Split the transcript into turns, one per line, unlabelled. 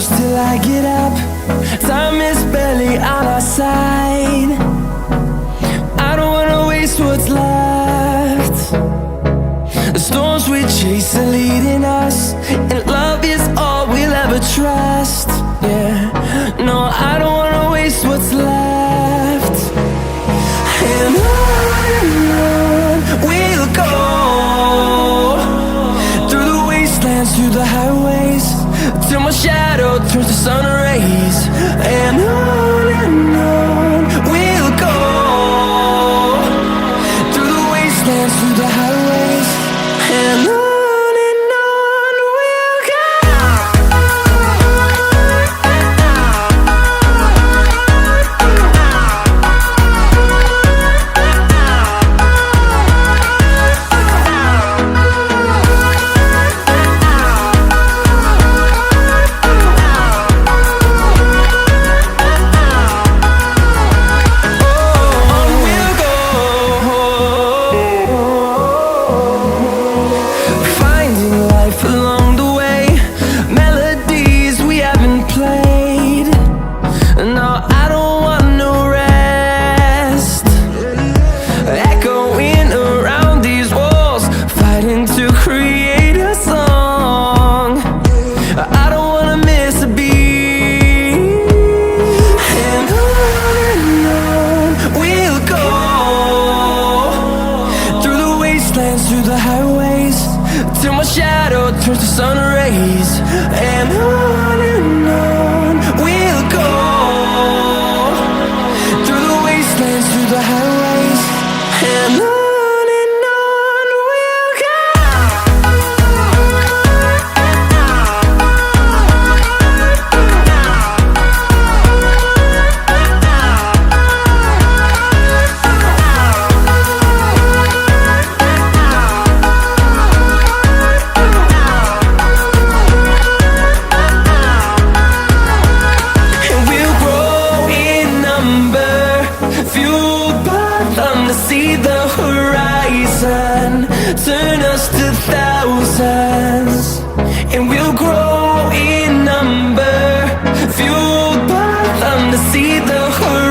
close till I get up. Time is barely on our side. I don't wanna waste what's left. The storms we chase are leading us, and love is all we'll ever trust. Yeah, no, I don't wanna waste what's left. And on we'll go, through the wastelands, through the highways, till my shadow turns to sun rays. And on we'll go, through the wastelands, through the highways, and on we'll go. Along the way, melodies we haven't played. No, I don't want no rest. Echoing around these walls, fighting to create a song. I don't wanna miss a beat. And on we'll go, through the wastelands, through the highways, till my shadow turns to sun rays. And on we'll go, through the wastelands, through the highways, and on we'll go. See the horizon, turn us to thousands, and we'll grow in number, fueled by them to see the horizon.